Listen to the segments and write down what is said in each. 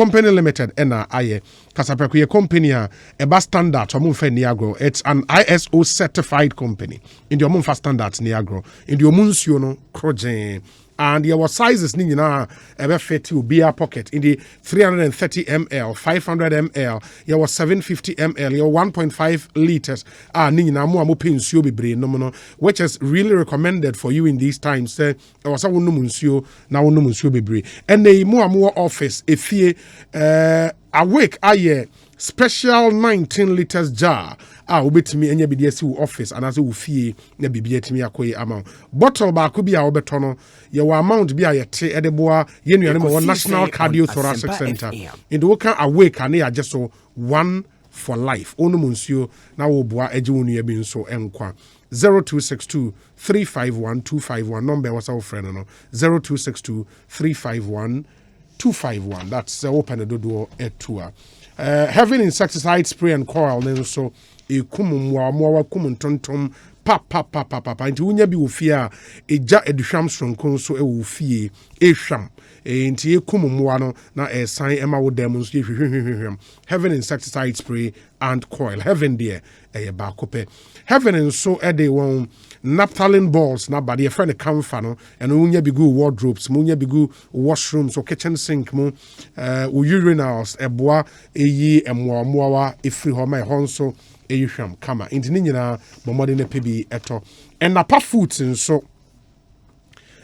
Company Limited ena aye kasaprekuye company a eba standard omumfa ni agro. It's an ISO certified company. In the omumfa standards ni agro. In the omunsuo no krojen. And your sizes ni nyina ebe fit ubia pocket in the 330 ml, 500 ml, your 750 ml, your 1.5 liters. Ni nyina mo amope nsuo bebre no no, which is really recommended for you in these times. Say was wonum nsuo na wonum nsuo bebre. And the mo office efie awake aye special 19 liters jar. Obetimi enye bidie wo office anase wo fie na bibia etimi akoye amount. Bottle ba ko bia obetono ye wo amount bia ye te edeboa ye nuane mo National Cardiothoracic Center. In the woka awake ane ya just so one for life. Onu munsuo na wo boa eje wo nua bi nso enkwa. 0262 351 251 number was our friend no 0262 351 251. That's open the door etua. Having insecticide spray and coil then so e kumum wa mo kumun tontom pa nti wunya bi wo fie a eja eduhwam sonkon so e wo fie e hwam nti e kumum wa no na e san e ma wo dem so hwehwehwehwem. Having insecticide spray and coil heaven there e ba kope heaven so e de won naphthalene balls na bade e friend camfa no and wunya bi go wardrobes munya bi go washrooms or kitchen sink mu urinals eboa eyi emwa efri ho ma ho nso eyihwam kama inti ni nyina bomode na pebi eto enapa foods nso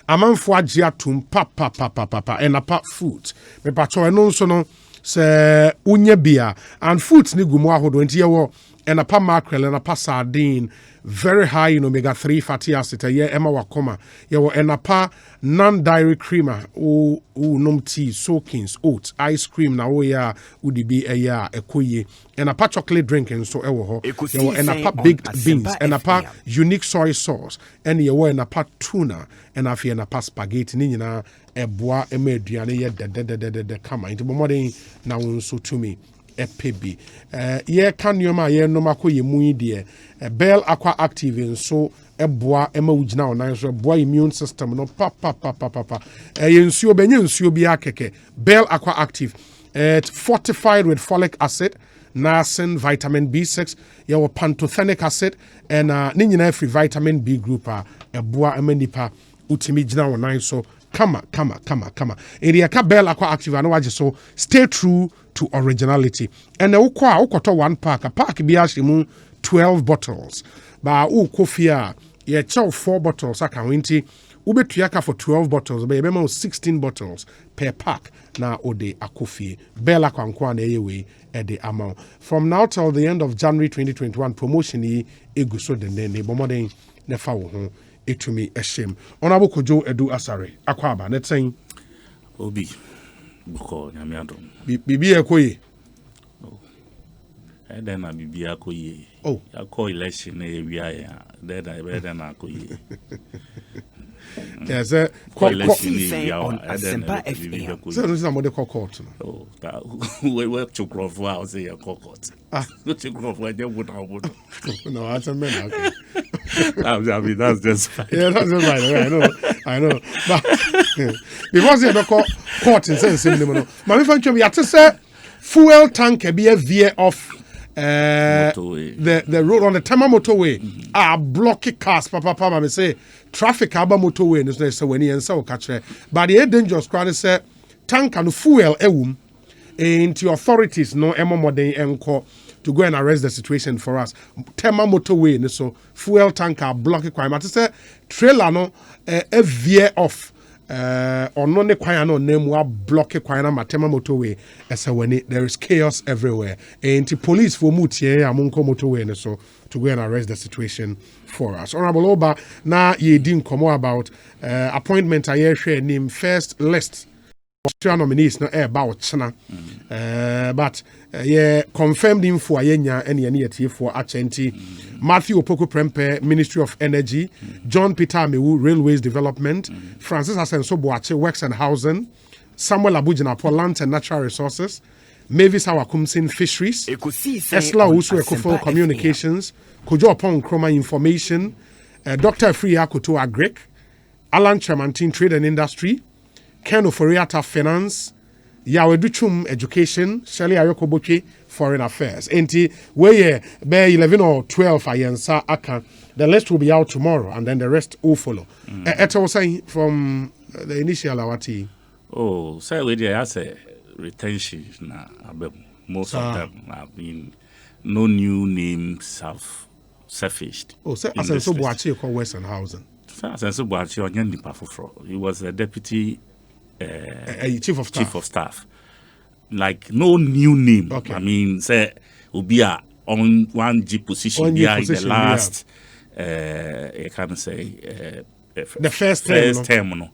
amanfo agye atum pa enapa foods me pacho eno nso no se unya bia and foods ni gumu ahodo nti yewo enapa mackerel enapa sardine very high in omega-3 fatty acid ye ema wakoma yewo enapa non-dairy creamer o nom tea soakings oats ice cream na o ya udibi eya ekoye enapa chocolate drink nso ewo ho yewo enapa baked beans enapa unique soy sauce ene yewo enapa tuna enafi enapa spaghetti ni nyina eboa ema aduane ye de kama nti bomodin na wonso tumi epebi ye kanyoma ye no makoye mu de Bell Aqua Active nso eboa ema ugina onan so eboa immune system no pa nsuo benye nsuo bi akeke Bell Aqua Active fortified with folic acid, niacin, vitamin B6, your pantothenic acid and ni nyina free vitamin B group eboa ema nipa utimi gina onan so kama area ka Bell Aqua Active and waje so stay true to originality and ukoto one pack a pack bi mu 12 bottles ba ukofia ye chow 4 bottles aka winti ubetuaka for 12 bottles ba yebema 16 bottles per pack na ode akofie Bella kwankwa na yewe e the amount from now till the end of January 2021 promotion yi eguso de ne bomoden ne fa wo ho etumi ehjem Honorable Kojo Edu Asare akwaba ne ten obi buko nyamiadom bibi ekoye then I be akoye. Oh, I call election area. Then I better not akoye. Yes, Ekosiisen on Asempa FM. So no somebody call court. Oh, we work to grow for house here court. Not to grow for you would No, that's a man. Okay. I mean that's just fine. Yeah, that's right. I know. But because you don't call court in sense no. My friend you have to say fuel tank be a veer off the road on the Tama motorway blocking cars papa me say traffic aba motorway no say when you say catch but the dangerous crowd say tank and fuel into authorities no modern enko to go and arrest the situation for us Tama motorway so fuel tanker blocking crime I say trailer no a veer off ono ne kwan no name wa block kwan na matema motorway ese when there is chaos everywhere and the police for mutie amonko motorway so to go and arrest the situation for us. Honorable Oba na ye din komo about appointment aye hwe name first list nominees no about chana but yeah confirmed info ayenya ene ne yetifo achenti Matthew Opoku Prempe, Ministry of Energy, John Peter Amewu, Railways Development, Francis Asenso Boache, Works and Housing, Samuel Abujina, Lands and Natural Resources, Mavis Hawakumsin, Fisheries, Esla Usu Ekofo, Communications, Kojo Opon Kroma, Information, Dr. Freya Kutu Agric, Alan Chamantin, Trade and Industry, Ken Oforiata, Finance, Yawe Duchum Education, Shelley Ayoko Bochi, Foreign Affairs. Enti, where be 11 or 12 ayensa aka. The list will be out tomorrow, and then the rest will follow. Eto was saying from the initial awati. Oh, say we there has a retention na most of them have been no new names have surfaced. Oh, say Asenso Boachi called Westernhausen. Asenso Boachi onye nipa foforo. He was the deputy chief of staff. Like no new name. Okay. I mean, say Ubia on one G position behind the last. I can say the first term, no.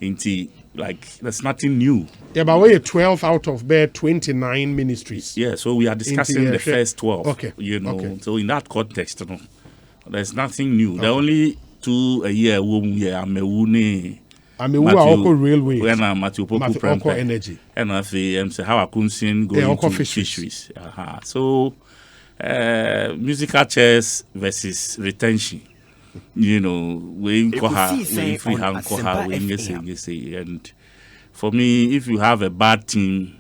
Into like there's nothing new. Yeah, but we're 12 out of 29 ministries. Yeah, so we are discussing the first 12. Okay. You know, okay. So in that context, you know, there's nothing new. Okay. The only 2 a year Amewune Railway. When Matthew Poku Energy. And I say how I couldn't go into fisheries. So musical chairs versus retention. You know, we free hand and for me, if you have a bad team,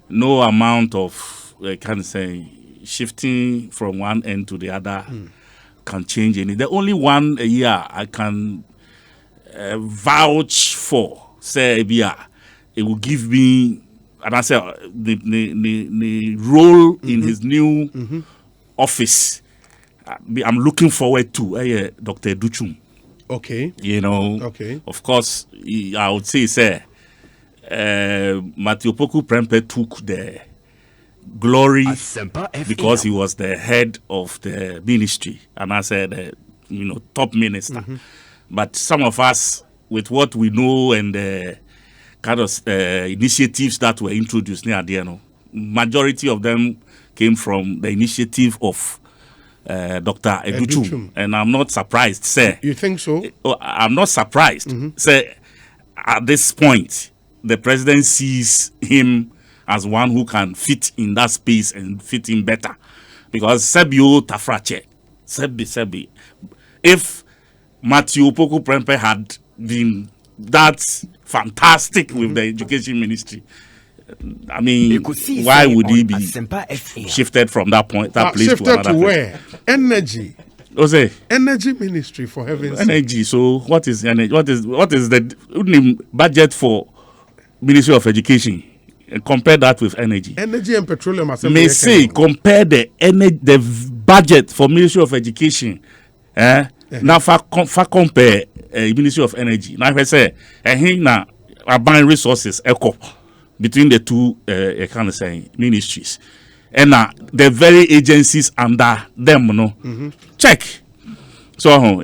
no amount of can say shifting from one end to the other can change any. The only one a year I can vouch for, say, it will give me. And I say the role in his new office, I'm looking forward to Dr. Duchum. Okay. You know. Okay. Of course, I would say, Matthew Poku Prempeh took the glory because he was the head of the ministry, and I said, top minister. But some of us, with what we know and the kind of initiatives that were introduced near the majority of them came from the initiative of Dr. Educhum. And I'm not surprised, sir. You think so? I'm not surprised. Sir, at this point, the president sees him as one who can fit in that space and fit in better. Because Sebio Tafrache, Sebi. If Matthew Poku Prempeh had been that fantastic with the education ministry, I mean, why would he be shifted from that point, that place shifted to another to place? Where? Energy. Jose. Energy ministry, for heaven's sake. Energy. So what is energy? What is the budget for Ministry of Education? Compare that with energy. Energy and petroleum. May say compare the budget for Ministry of Education. Now for compare Ministry of Energy. Now if I say now are buying resources between the two kind of say ministries, and the very agencies under them, check. So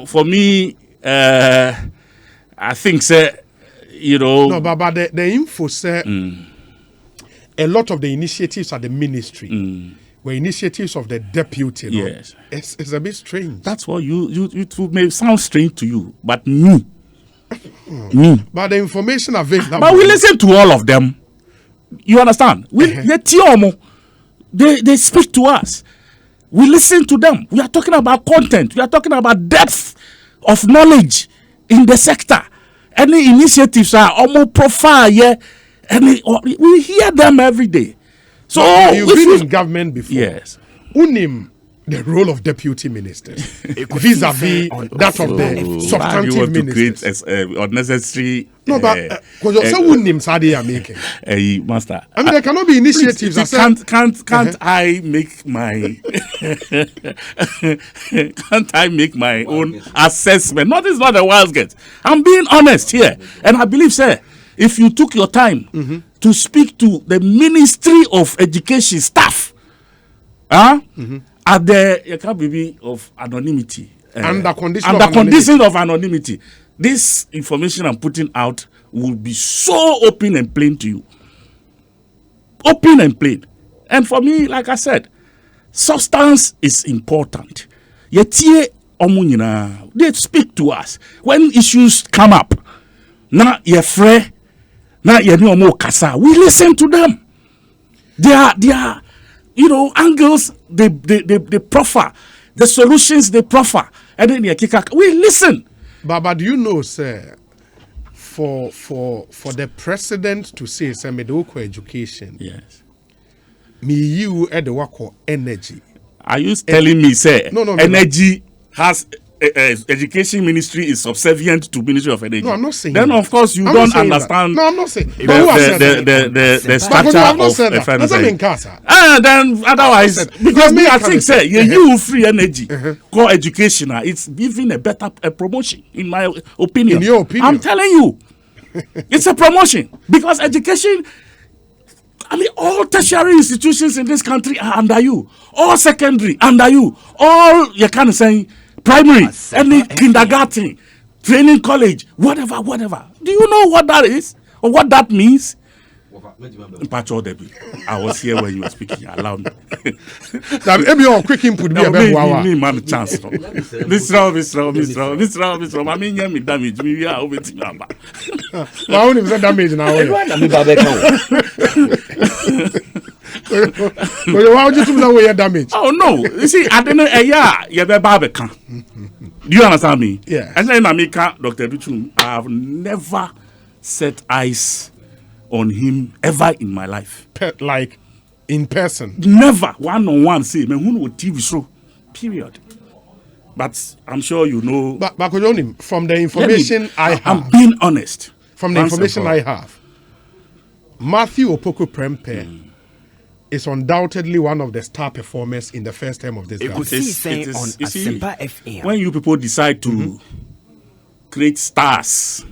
for me, I think no, but the info said a lot of the initiatives at the ministry were initiatives of the deputy. Yes, it's a bit strange. That's what you may sound strange to you, but me. But the information available. But we listen to all of them. You understand? They speak to us. We listen to them. We are talking about content. We are talking about depth of knowledge in the sector. Any initiatives are almost profile, we hear them every day. So you've been in government before. Yes. Unim the role of deputy ministers vis-a-vis that of the substantive ministers. To create unnecessary. No, but because so unim sadi are making. Master. I mean, there cannot be initiatives. Can't I make my can't I make my own assessment? Not is not a wild guess. I'm being honest here, and I believe, sir, if you took your time to speak to the Ministry of Education staff, at the of anonymity, under condition of anonymity, this information I'm putting out will be so open and plain to you. Open and plain. And for me, like I said, substance is important. Yet they speak to us when issues come up. Now you're free. Now you're no more kasa. We listen to them. They are angles they proffer, the solutions they proffer, and then we listen. But do you know, sir, for the president to say mediocre education. Yes. Me you at the work energy. Are you telling me, say, no, energy has education ministry is subservient to Ministry of Energy? No, I'm not saying. Then that. of course you I'm don't not understand. No, I'm not saying. The structure of then otherwise, because me I think say you free energy call education. It's giving a better promotion in my opinion. In your opinion, I'm telling you, it's a promotion because education. I mean, all tertiary institutions in this country are under you. All secondary under you. All you can say primary, any kindergarten, training college, whatever. Do you know what that is or what that means? I was here when you were speaking. Allow me. Quick input. Me, man, chance. This round. I mean, yeah, me damage. Me, yeah, over to you. I only said damage now. Why would you do that way damage? Oh no! You see, I don't know. You be Barbican. Do you understand me? Yeah. And then America, Dr. Duchum, I have never set eyes on him ever in my life. Like in person? Never. One-on-one. Say, man, who know TV show? Period. But I'm sure you know. But from the information I have. I'm being honest. From the information I have, Matthew Opoku Prempeh is undoubtedly one of the star performers in the first term of this government. Ekosiisen on Asempa FM. When you people decide to create stars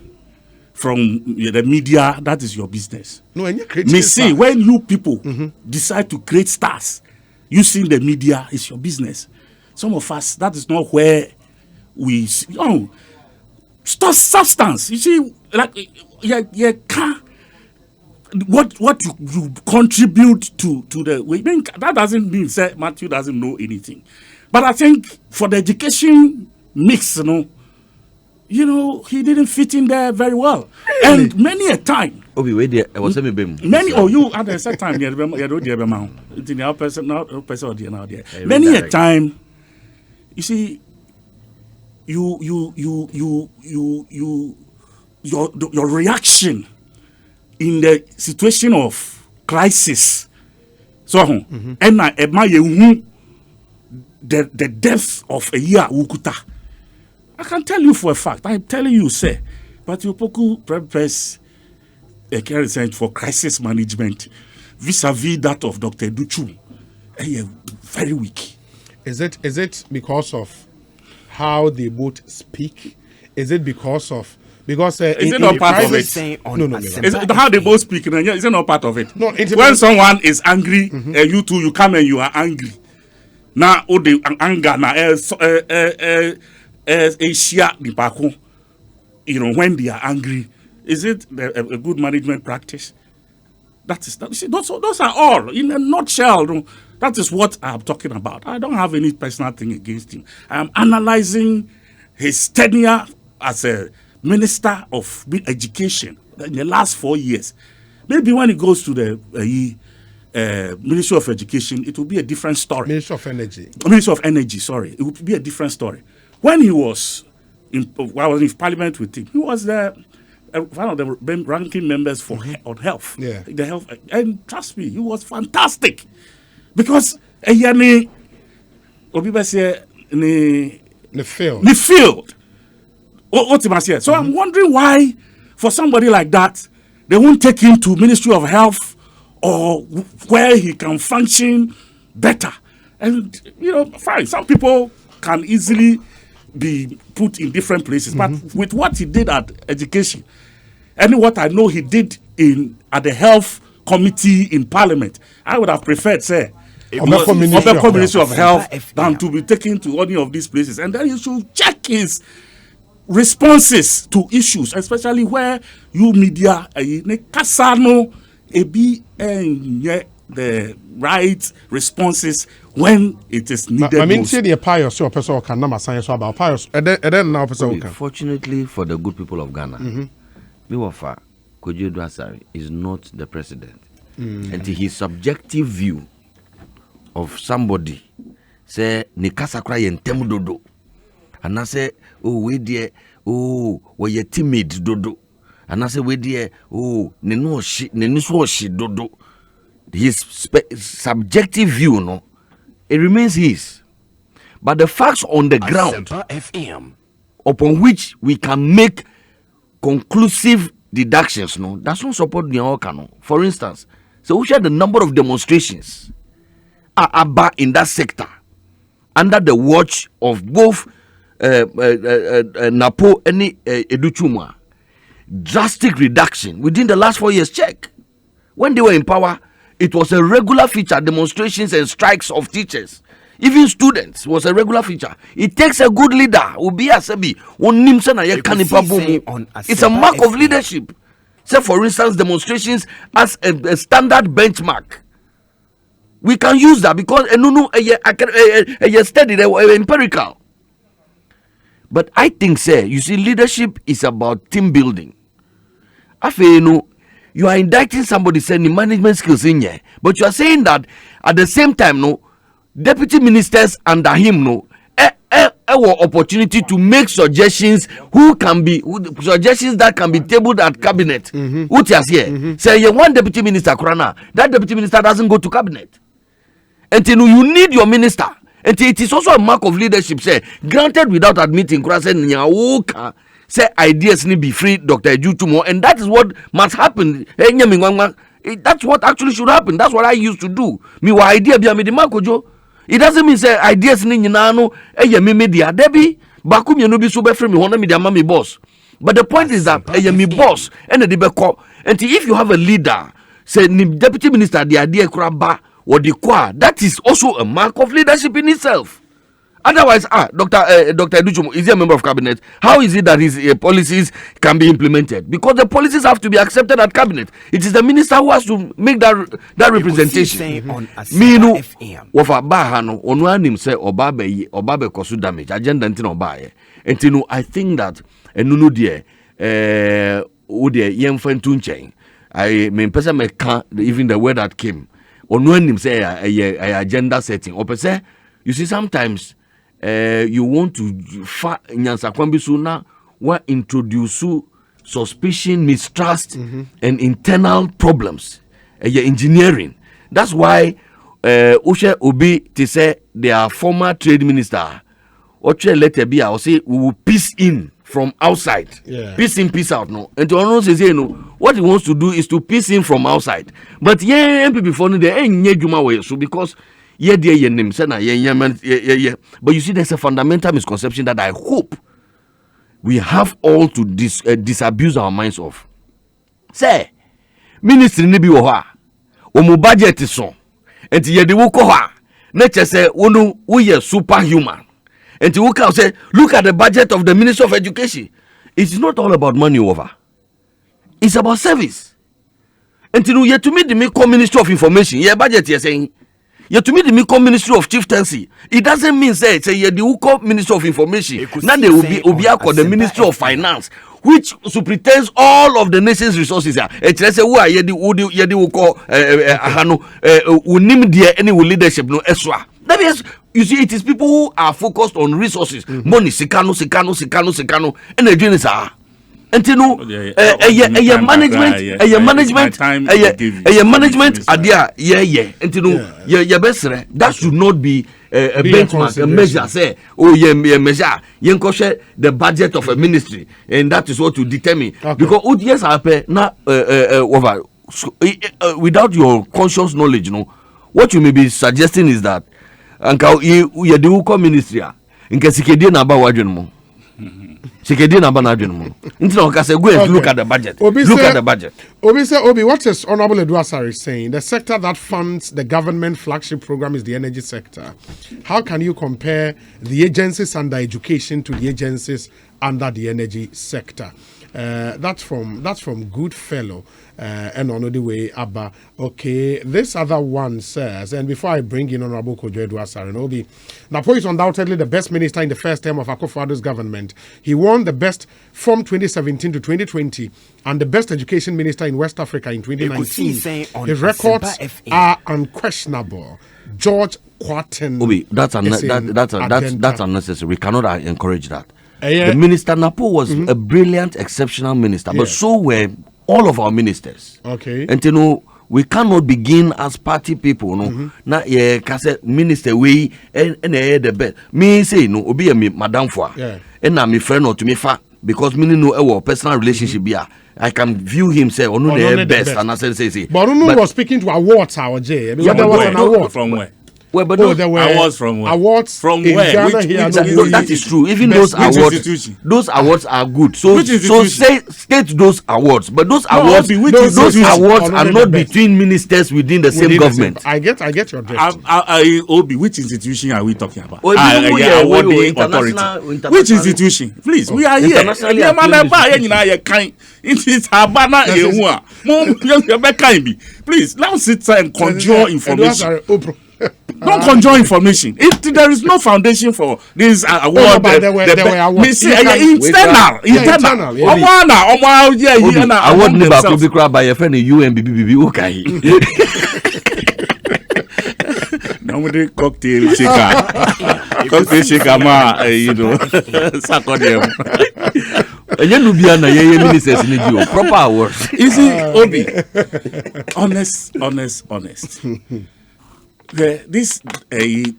from the media, that is your business. No, and you're creating Me say when you people decide to create stars using the media, it's your business. Some of us, that is not where we substance. You see, like you can't. What you contribute to the that doesn't mean that Matthew doesn't know anything, but I think for the education mix, he didn't fit in there very well. Really? And many a time, you at the same time, many a time, you see, your reaction in the situation of crisis, so and I admire the depth of a year wukuta. I can tell you for a fact. I'm telling you, sir. But you press a care for crisis management vis-a-vis that of Dr. Duchu. Very weak. Is it because of how they both speak? Is it because of is it not part of it? No. Is it how they both speak? Is it not part of it? No. When someone is angry, you too, you come and you are angry. Now, the anger now when they are angry, is it a good management practice? See, those are all in a nutshell. That is what I'm talking about. I don't have any personal thing against him. I am analyzing his tenure as a Minister of Education in the last 4 years. Maybe when it goes to the Ministry of Education, it will be a different story. Ministry of Energy, sorry. It would be a different story. When I was in Parliament with him, he was one of the ranking members for on health. Yeah. The health, and trust me, he was fantastic. Because the field. So I'm wondering why, for somebody like that, they won't take him to Ministry of Health or where he can function better. And, fine, some people can easily be put in different places. But with what he did at education, and what I know he did at the health committee in Parliament, I would have preferred, say, Ministry of Health than to be taken to any of these places. And then you should check his responses to issues, especially where you media the right responses when it is needed. I mean, say the pious or person can number science about pious, and then now person. Fortunately for the good people of Ghana, Miwafa Kojo Asari is not the president, and his subjective view of somebody say Nikasa cry and Temudodo, and I say, oh, we dear, oh, we timid dodo. And I say, we dear, oh, no shit, dodo. His subjective view, no, it remains his. But the facts on the ground, FM, upon which we can make conclusive deductions, no, that's not support the Okano. For instance, so we share the number of demonstrations are in that sector under the watch of both Napo and Educhuma. Drastic reduction within the last 4 years. Check. When they were in power, it was a regular feature. Demonstrations and strikes of teachers, even students, was a regular feature. It takes a good leader. It's a mark of leadership. Say, for instance, demonstrations as a standard benchmark. We can use that because a study, empirical. But I think, you see, leadership is about team building. You are indicting somebody saying management skills in here, but you are saying that at the same time, deputy ministers under him, opportunity to make suggestions suggestions that can be tabled at cabinet. What you here? Say you one deputy minister, that deputy minister doesn't go to cabinet. And you need your minister. And it is also a mark of leadership, say, granted without admitting, say ideas need be free, Dr. Ejutumo, and that is what must happen. That's what actually should happen. That's what I used to do. Me wa idea be the makojo. It doesn't mean say ideas ni nyinano me media. Debi baku me no be so be free me hona media mama boss. But the point is that me boss and the beko. And if you have a leader, say ni deputy minister the idea kraba or the kwa, that is also a mark of leadership in itself. Otherwise, Dr. Educhumo, is he a member of cabinet? How is it that his policies can be implemented? Because the policies have to be accepted at cabinet. It is the minister who has to make that representation. Minu wafa bahano onwanim say obabe kosu damage agenda ntino obaye. Entinu I think that enunu die yemfa ntunchen. I mean person me can even the word that came. Onwanim say a agenda setting. Opese you see sometimes you want to nyansa kwambi suna wa introduce suspicion, mistrust, and internal problems. Engineering. That's why Ushe Obi to say they are former trade minister. Oche let be I say we will piece in from outside. Piece in, piece out. No. And to honor say what he wants to do is to piece in from outside. But MP before they ain't juma way so because but you see, there's a fundamental misconception that I hope we have all to disabuse our minds of. Say, ministry ni bi wo ha, omu budget so, enti ye de wo ko ha, nature say we are superhuman. Enti wo ka say, look at the budget of the Ministry of Education. It's not all about money over. It's about service. Enti no ye to me the Ministry of Information, ye budget ye saying. You to me the Ministry of Chieftaincy. It doesn't mean say you the Ministry of Information. Now they will be the Ministry of Finance, which superintends all of the nation's resources. It's say who are any leadership no extra. That means you see it is people who are focused on resources, money, sikano, and the journalists are. And you know, management idea, and you know, that should not be a benchmark, a measure. Say, measure, the budget of a ministry, and that is what you determine. Okay. Because yes, I pay now without your conscious knowledge, what you may be suggesting is that, you the ministry, in case you na ba wadwen Look at the budget. Look at the budget. Obi, what is Honorable Edwasari saying? The sector that funds the government flagship program is the energy sector. How can you compare the agencies under education to the agencies under the energy sector? That's from Goodfellow and on the way Abba. Okay, this other one says, and before I bring in Honorable Kojo Edwasari, Obi, Napo is undoubtedly the best minister in the first term of Akufo-Addo's government. He won the best from 2017 to 2020 and the best education minister in West Africa in 2019. His records are unquestionable. George Quaten. Obi, that's unnecessary. We cannot encourage that. The minister Napo was a brilliant, exceptional minister, but so were all of our ministers. Okay. And you know, we cannot begin as party people, no. Na minister we and the best. Me say no, obi me madam for. And na me friend or to me fa because me know our personal relationship here. I can view him say no the best and I say. But was speaking to awards our J. There was an award from where? Well, but there were awards from where? Awards from in where? Ghana that is true. Even those awards are good. So state those awards. But those awards are not between ministers within the same government. I get your drift. Obi, which institution are we talking about? Awarding authority. Which institution? Please, we are here. It is Habana. Please, now sit and conjure information. Don't conjure information. There is no foundation for this award. There were awards. Internal. Award never could be cried by a friend. UMBBB. Okay. Nobody cocktail shaker. Cocktail shaker, ma. You know, Sakodium. Ministers need you proper awards. You see, Obi, honest. This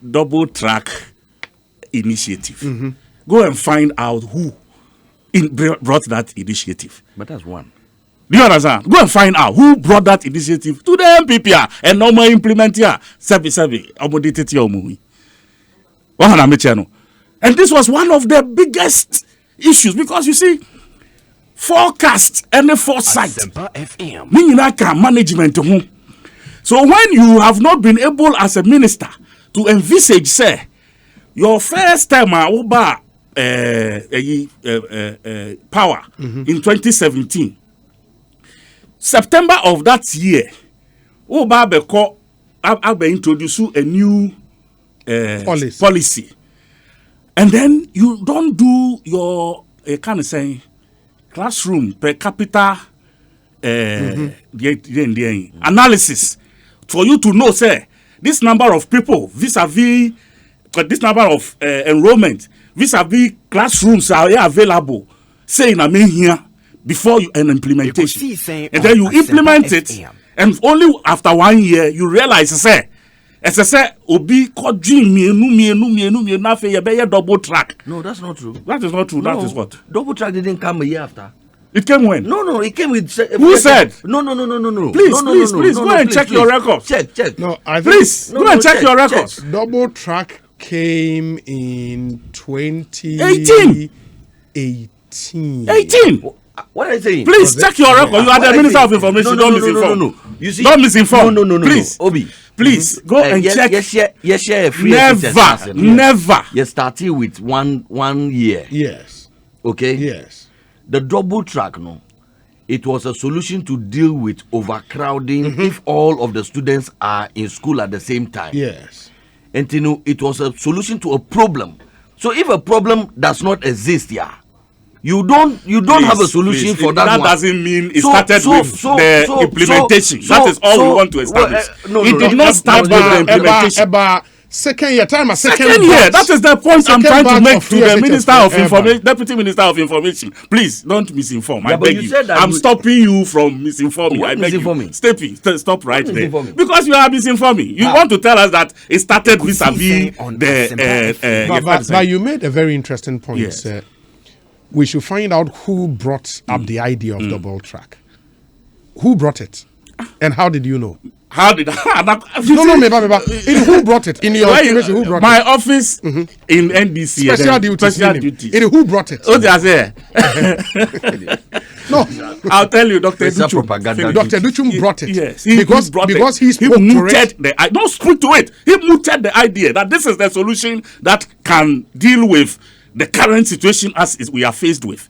double track initiative. Go and find out who brought that initiative. But that's one. Do you understand? Go and find out who brought that initiative to the MPP and normal implement here. And this was one of the biggest issues because you see, forecast and the foresight. Management. So when you have not been able as a minister to envisage, say, your first time power in 2017, September of that year, Abe introduce a new policy. And then you don't do your kind of saying classroom per capita analysis. For you to know, say, this number of people vis-a-vis this number of enrollment vis-a-vis classrooms are available, say in here before an implementation. And then you implement it, and only after 1 year you realize, say, as I say, obi double track. No, that's not true. That is not true. No, that is what? Double track didn't come a year after. It came when? No, it came with... Who said? No. Please, go and check your records. Check. No, I think please, go and check your records. Double track came in 2018. 18. What are you saying? Please check your record. You are the Minister of Information. Don't misinform. No. You see, don't misinform. No. Please, Obi. Please go and check. Yes, share a free. Never. You started with one year. Yes. Okay. Yes. The double track, no, it was a solution to deal with overcrowding if all of the students are in school at the same time. Yes. And you know, it was a solution to a problem. So if a problem does not exist here, you don't have a solution for that. That doesn't mean it started with the implementation. That is all we want to establish. It did not start with the implementation. Second year. That is the point I'm trying to make to the Minister of Information, Deputy Minister of Information. Please don't misinform. I beg you. I'm stopping you from misinforming. I beg you. Stop right there. Because you are misinforming. You want to tell us that it started vis-a-vis the. But you made a very interesting point. Yes. We should find out who brought up the idea of double track. Who brought it, and how did you know? How did I? Who brought it? In your estimation, who brought my it? office in NDC. Special duties. Who brought it? Oh, they say. No. I'll tell you, Dr. Duchum. Dr. Duchum brought it. Yes. Because he spoke to it. Don't speak to it. He mooted the idea that this is the solution that can deal with the current situation as we are faced with.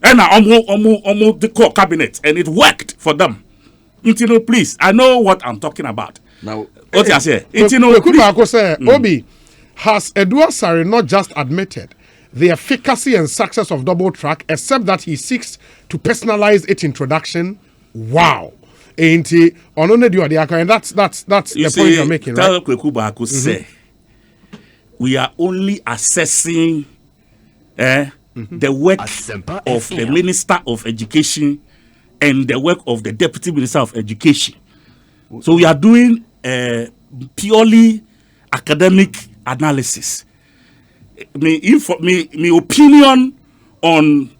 And almost the core cabinet, and it worked for them. Please, I know what I'm talking about. Now, what I say, Obi, has Edward Sari not just admitted the efficacy and success of double track, except that he seeks to personalize its introduction? Wow. Ain't he? And that's the point you're making, right? Say, we are only assessing the work of the Minister of Education and the work of the Deputy Minister of Education. So we are doing purely academic analysis. My opinion on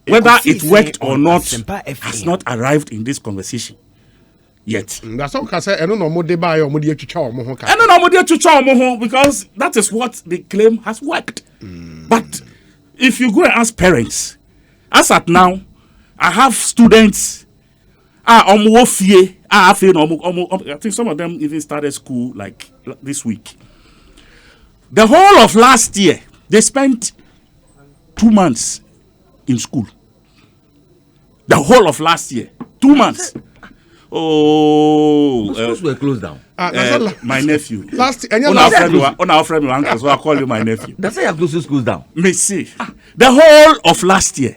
whether it worked or not has not arrived in this conversation yet. That's all I say. I don't know more debate or more because that is what they claim has worked. But if you go and ask parents, as at now, I have students. I think some of them even started school like this week. The whole of last year, they spent 2 months in school. The whole of last year, 2 months. Schools were closed down. My nephew. Last on our friend, uncle, so I call you my nephew. That's why you closed schools down. Me see. The whole of last year,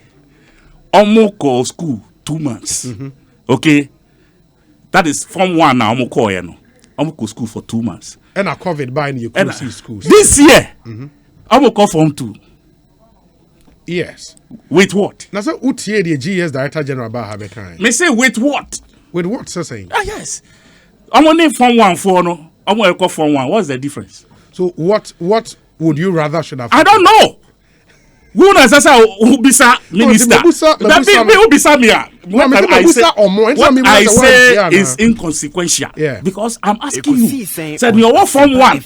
Omoko school 2 months. Okay, that is Form 1 now. Omoko school for 2 months. And I COVID by the Ekosiisen schools. This year, Omoko Form 2. Yes. With what? Now, so UTA the GS Director General about Habekai. Me say with what? With what, sir? Saying? Yes. I'm only Form 1 for no. I'm going to call Form 1. What's the difference? So what would you rather should have? I don't know. Who knows Ubisa minister? What I say is inconsequential. Yeah. Because I'm asking you. Said you what Form 1?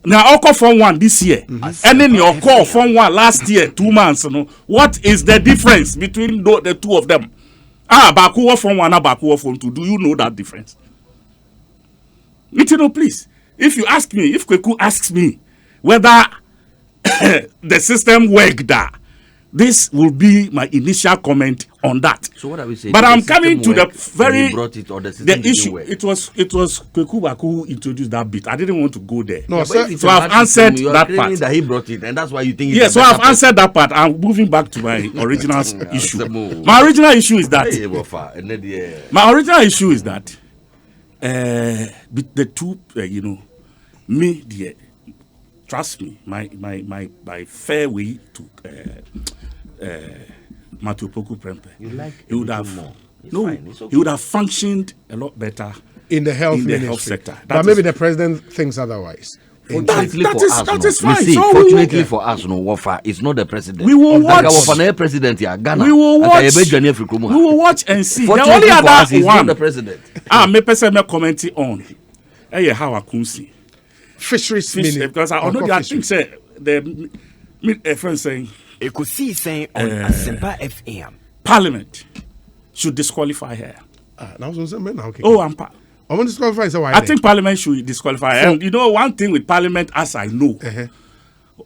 Now I call Form 1 this year, and then your call Form 1 last year, 2 months. What is the difference between the two of them? Bakuwa Form 1 and Bakuwa Form 2. Do you know that difference? Please. If you ask me, if Kweku asks me whether the system worked, this will be my initial comment on that. So what are we saying? But I'm coming to the very the issue. It was Kweku who introduced that bit. I didn't want to go there. No, sir. So I've answered that part. That he brought it, and that's why you think. Yes, so I've answered that part. I'm moving back to my original issue. My original issue is that. My original issue is that the two, trust me, my fair way to Matthew Poku Prempe. He would have he would have functioned a lot better in the health sector. But maybe the president thinks otherwise. That is fine. Fortunately for us, Wafa is not the president. We will watch. President here, Ghana. We will watch and see. The only other one, the president. Me person me commenting on. How I can see. Fisheries because I know that thing say the friend saying Ekosiisen on Asempa FM. Parliament should disqualify her. I think Parliament should disqualify her. And one thing with Parliament, as I know,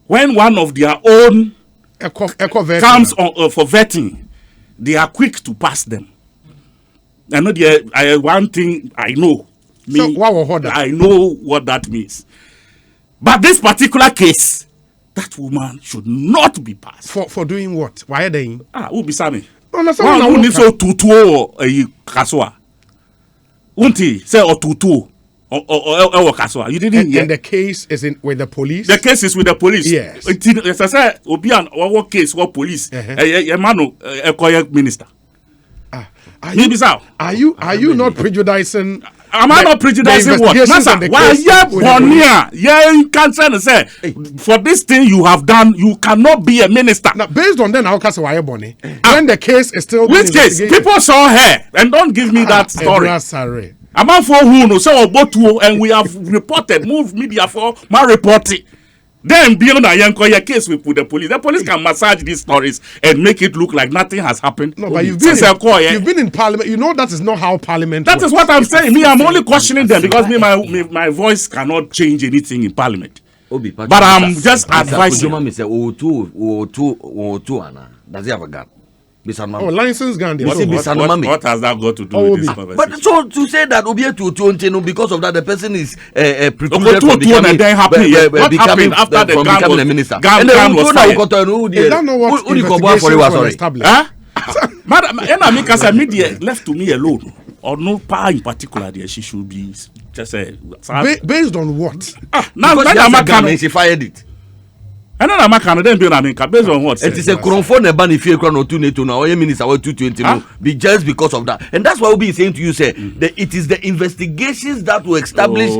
when one of their own comes on, for vetting, they are quick to pass them. I know one thing I know. I know what that means. But this particular case, that woman should not be passed. For doing what? Why are they? Who be Sammy? Who needs so tutu or kaswa? Unti say or tutu or kaswa. You didn't hear. And the case is with the police. The case is with the police. Yes. As I said, obi an what case what police? Minister. Are you not prejudicing? Am I not prejudicing what? Why you can't say for this thing you have done, you cannot be a minister. Now, based on that, how can why Bonnie? When the case is still which case? People saw her, and don't give me that story. Sorry. I'm not for who no so and we have reported, move media for my reporting. Then beyond a young case with the police. The police can massage these stories and make it look like nothing has happened. No, but you've been in Parliament. You know that is not how Parliament works. That is what I'm saying. I'm only questioning them because my voice cannot change anything in Parliament. But I'm just advising. Does he have a gun? License gun. What has that got to do with this conversation? But so to say that because of that the person is precluded from becoming after the becoming a minister. And then was fired. Is that not what investigations were established? Madam, media left to me alone. Or no power in particular there, she should be just based on what? Now she fired it. And then I'm a Canadian bill based on what? It is a Cronford and Banny Fear Crown or 2NATO 220 be just because of that. And that's why we'll be saying to you, say that it is the investigations that will establish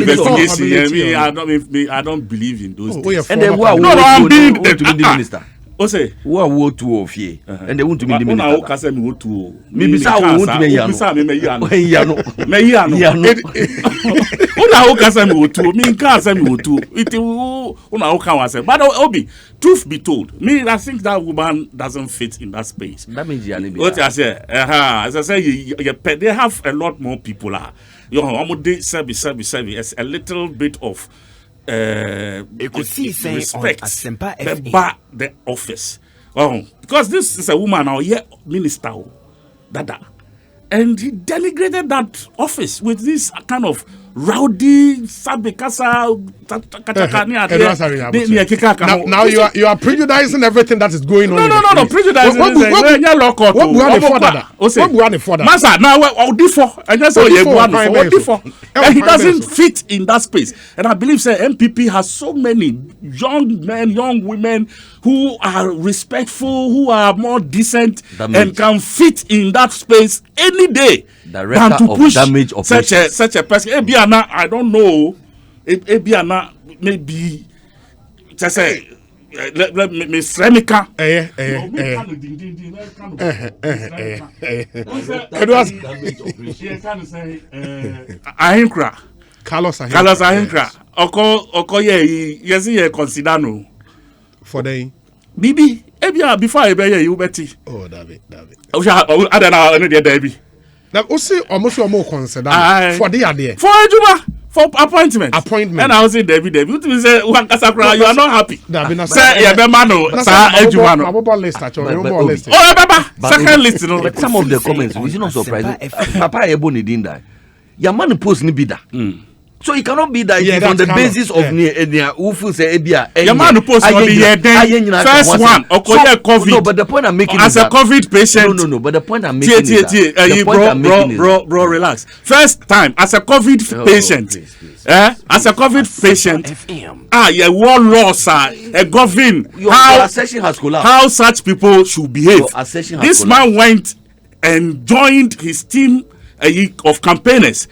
investigation. I don't believe in those things. And then who are the minister? Say who are war to of ye and they want to be the minister. Maybe I want to be but Obi, truth be told, me I think that woman doesn't fit in that space. That means what I say, as I say, they have a lot more people. You know, service. A little bit of Ekosiisen respect the office. Because this is a woman now, minister, Dada. And he delegated that office with this kind of rowdy sabekasa. Now you are prejudicing everything that is going on. No, prejudicing. Masa now and he doesn't fit in that space. And I believe MPP has so many young men, young women who are respectful, who are more decent, and can fit in that space any day than to push such a person. Ebiana, I don't know. Ebiana maybe just say Miss Remika. Ahinkra. Carlos Ahinkra. Oko ye consider no. For the Bibi, before I be you betty. Oh, David. I don't know any Debbie. Now, also, almost more consider for the idea. For Juba, for appointment. And I was in Debbie. You say, you are not happy. Say, second list. Some of the comments, we not surprised. Papa Ebony didn't die. Your man post ni bida. So it cannot be that on the basis of Ufu say Ebia. Your man post first one, COVID. No, but the point I'm making as a COVID patient. No, but the point I'm making is bro, relax. First time as a COVID patient. As a COVID patient. War laws are govern how such people should behave. This man went and joined his team of campaigners.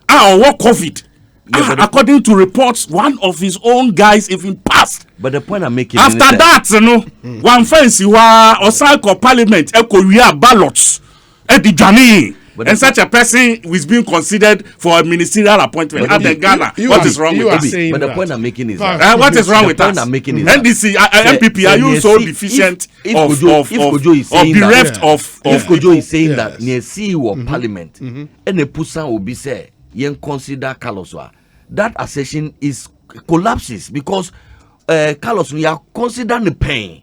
What COVID? According to reports, one of his own guys even passed. But the point I'm making after is that, one fancy Osaka Parliament, ballots at the Johnny. And such a person is being considered for a ministerial appointment at the Ghana. What is wrong with that? But the point I'm making is what is wrong with that? NDC, MPP, are you so deficient of bereft of if Kojo is saying that near CEO of Parliament and the Pusan will be say yen consider Carloswa, that assertion is collapses because Carlos, we are considering the pain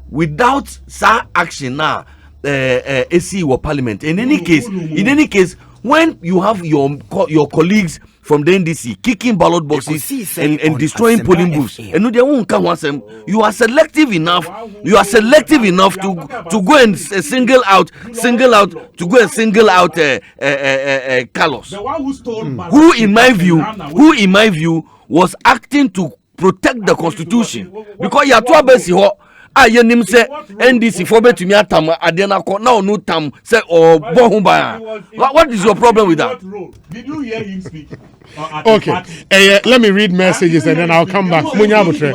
without that action now. CEO Parliament. In any case, when you have your colleagues from the NDC kicking ballot boxes and destroying polling booths, and they won't come once, you are selective enough. You are selective enough to go and single out Carlos, who in my view was acting to protect the constitution because you are too busy. Yenim say NDC for to me atam adena ko na onu tam say bohu ba. What is your problem with that? Did you hear him speak? Okay. Let me read messages and then I'll come back. Munyabutre.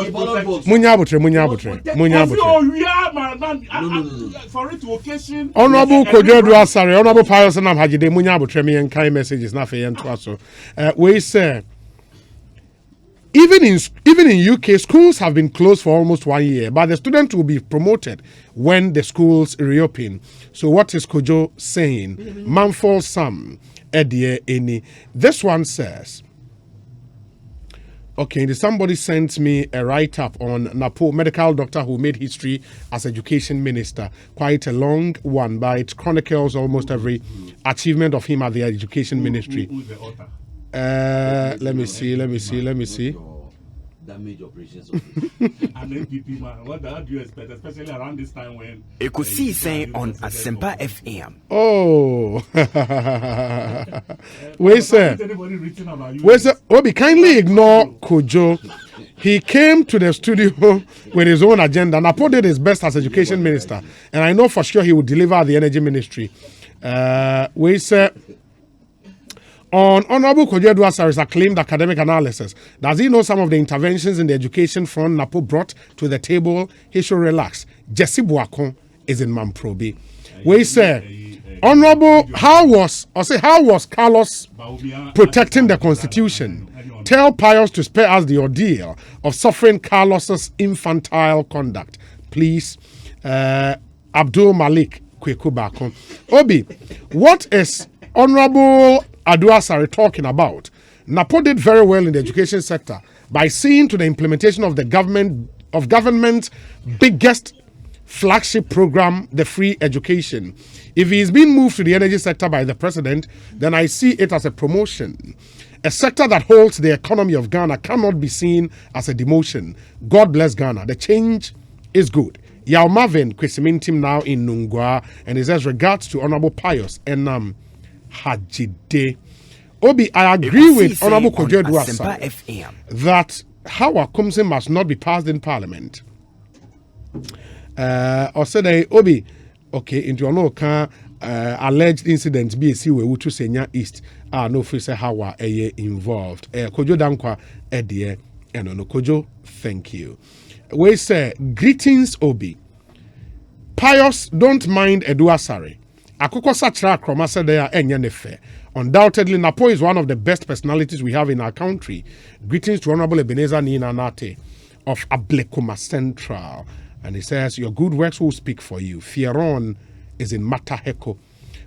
For it to occasion Honorable Kojo Duasare, Honorable Pius and Hajide Munyabutre me and kind messages na fe ento aso. We say Even in UK, schools have been closed for almost 1 year, but the students will be promoted when the schools reopen. So what is Kojo saying? Manful Sam, Edie Eni. This one says, okay, somebody sent me a write-up on Napo, medical doctor who made history as education minister. Quite a long one, but it chronicles almost every achievement of him at the education ministry. Who's the author? Let me see. Damage operations. An MPP man, what do you expect, especially around this time when Ekosiisen on Asempa FM. Oh, wait, sir. Obi, kindly ignore Kojo. He came to the studio with his own agenda. Napo did his best as education minister, and I know for sure he would deliver at the energy ministry. We say on Honorable Kojo Asari's acclaimed academic analysis, does he know some of the interventions in the education front Napo brought to the table? He should relax. Jesse Buakon is in Mamprobi. We say, Honorable, how was Carlos protecting the Constitution? Tell Pius to spare us the ordeal of suffering Carlos's infantile conduct. Please, Abdul Malik Kwekubakon. Obi, what is Honorable Aduasari talking about? Napo did very well in the education sector by seeing to the implementation of the government's biggest flagship program, the free education. If he is being moved to the energy sector by the president, then I see it as a promotion. A sector that holds the economy of Ghana cannot be seen as a demotion. God bless Ghana. The change is good. Yao Marvin Kwesimintim now in Nungwa, and he says regards to Honorable Pius Enam Hajide. Obi, I agree with Honorable Kojo Asari that Hawa Kumsin must not be passed in Parliament. Or said Obi, okay, into no alleged incident be see we to Senya East. No free say Hawa involved. Kojo Dankwa Edie and no Kojo, thank you. We say greetings, Obi. Pius, don't mind Eduasari. Akoko Sachra Kroma said they are enyanefe. Undoubtedly, Napo is one of the best personalities we have in our country. Greetings to Honorable Ebenezer Nina Nate of Ablekuma Central. And he says, your good works will speak for you. Fieron is in Mataheko.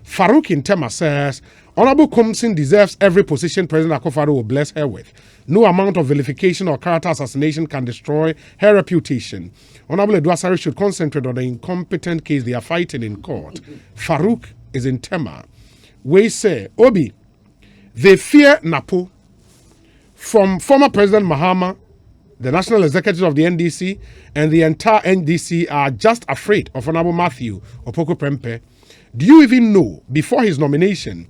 Farouk in Tema says, Honorable Kumsin deserves every position President Akufo-Addo will bless her with. No amount of vilification or character assassination can destroy her reputation. Honorable Eduasari should concentrate on the incompetent case they are fighting in court. Farouk is in Tema. We say, Obi, they fear Napo. From former President Mahama, the national executive of the NDC, and the entire NDC are just afraid of Honorable Matthew Opoko Prempeh. Do you even know, before his nomination,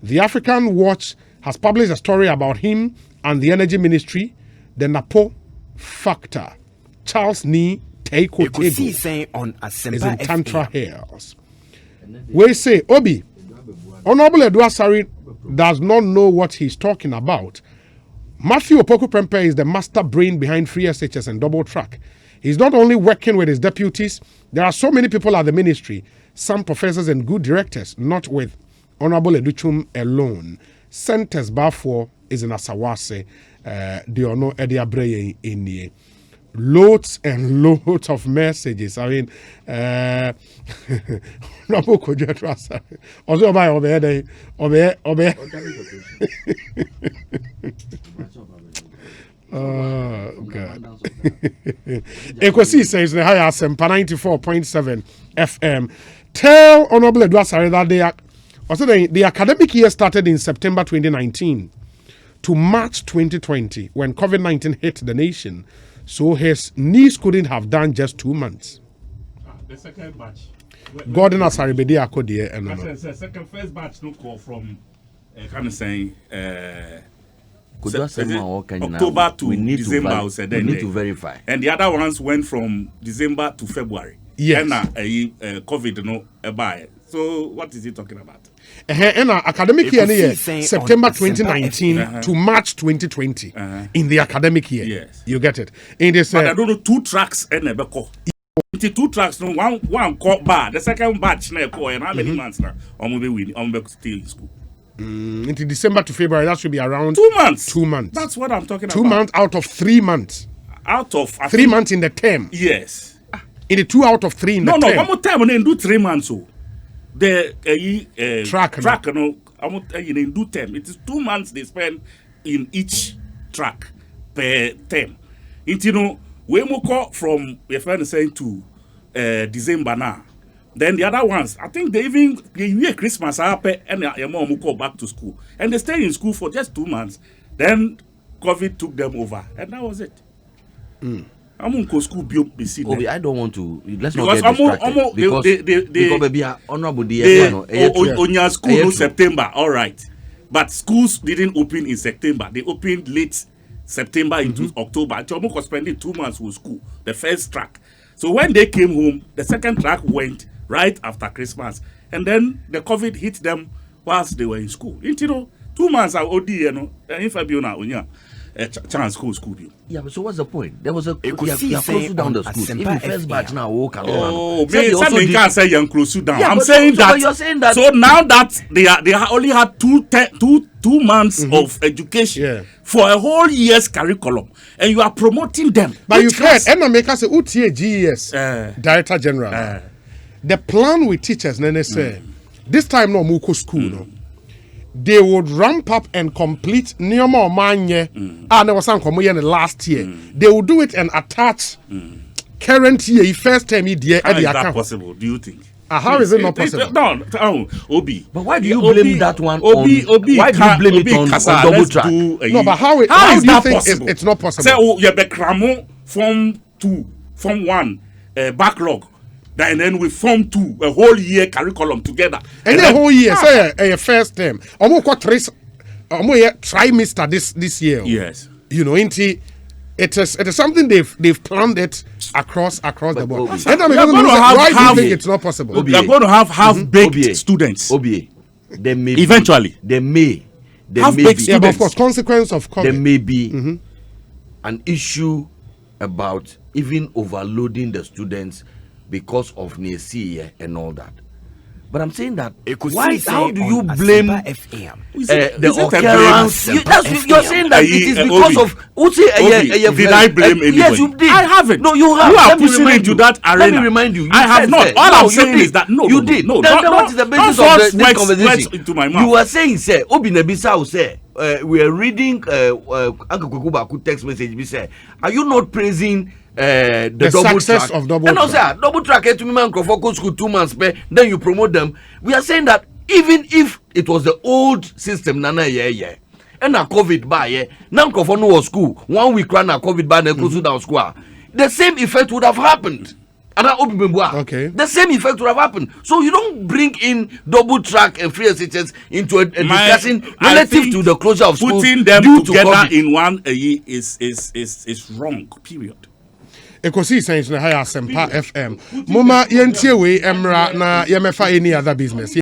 the African Watch has published a story about him and the energy ministry, the Napo factor. Charles Ni Teiko Tego is in Tantra Hills. We say, Obi, Honorable Eduasari does not know what he's talking about. Matthew Opoko Prempeh is the master brain behind Free SHS and Double Track. He's not only working with his deputies, there are so many people at the ministry, some professors and good directors, not with Honorable Educhum alone. Centers Bafo is in Asawase, Diono Ediabreye in loads and loads of messages. I mean, Honorable Kojo Asari. Also, by Obe. Oh, God. Ekosiisen is the higher Sempa 94.7 FM. Tell Honorable Eduasari that the academic year started in September 2019 to March 2020 when COVID-19 hit the nation. So his niece couldn't have done just 2 months. The second batch. Gordon Asari Bedi Akodie and first batch no call from kind of saying October to December. We need to verify. And the other ones went from December to February. Yes. And COVID no buy. So what is he talking about? And academic year September 2019 to March 2020 in the academic year. Yes. You get it. In this, but I don't know 2 tracks and never call. 2 tracks, no one call bar. The second batch na call and how many months now? I'm going to stay in school. Into December to February, that should be around 2 months. 2 months. That's what I'm talking about. 2 months out of 3 months. Out of 3 months in the term. Yes. In the 2 out of 3 in the term. No, one more time when they do 3 months. So the track no, I'm they do term. It is 2 months they spend in each track per term. You know, we call from your friend saying to December now. Then the other ones, I think they wear Christmas and your mom will go back to school. And they stay in school for just 2 months. Then COVID took them over. And that was it. I'm going to school Obi, I don't want to. Let's not get distracted. Because they honorable on your school in September, all right. But schools didn't open in September. They opened late September into October. Chomo was spending 2 months with school, the first track. So when they came home, the second track went right after Christmas. And then the COVID hit them whilst they were in school. You know, 2 months are OD, you know, if I be on chance school. Yeah, but so what's the point? There was a Ekosiisen closed down the schools. Asempa Even first FM. batch now walk along. Oh, something can't say young close down. Yeah, I'm but saying so that. you're saying that. So now that they only had 2 months of education for a whole year's curriculum, and you are promoting them. But you've heard, and make us say, UTA GES, Director General. The plan with teachers, Nene say, this time no muko school, no. They would ramp up and complete Neoma Manye, and there was some in the last year. They would do it and attach current year, first term year. How is that possible, do you think? How is it not possible? No, Obi. But why do you blame that one Obi, on? Why do you blame it on double track? No, but how do is you that think possible? it's not possible? Say, oh, you be cramo form 2, form 1, backlog. And then we form 2, a whole year curriculum together. And the whole year, say a first term. Trimester this year. Yes. You know, it is something they've planned it across the board. Obi, And why do you think it's not possible? We are going to have half-baked students. Obi, they may Eventually. There may Half-baked be, Yeah, but of students. course, consequence of COVID. there may be an issue about even overloading the students because of Nesia and all that. But I'm saying that how do you blame the occurrence? You're saying that it is because of Did I blame anybody? Yes, you did. I haven't. No, you have. You are Let me pushing remind into you. that arena. Let me remind you. I have said not. that. All No, I'm you saying did. is that you did. No, Then what is the basis of this conversation? Into my mouth. You were saying, say, Obi Nebisa say, we are reading Uncle Kukubaku text message. We say, are you not praising the double success track of double and track? also double track to me man for school 2 months pay, then you promote them. We are saying that even if it was the old system nana and na COVID by now for no school 1 week run na COVID by na close down school, the same effect would have happened. Okay. The same effect would have happened. So you don't bring in double track and free SHS into a discussion relative to the closure of schools. Putting them due together to in one is wrong. Period. Ekosiisen na high Asempa FM. Mama yentie we emra na yemefa any other business.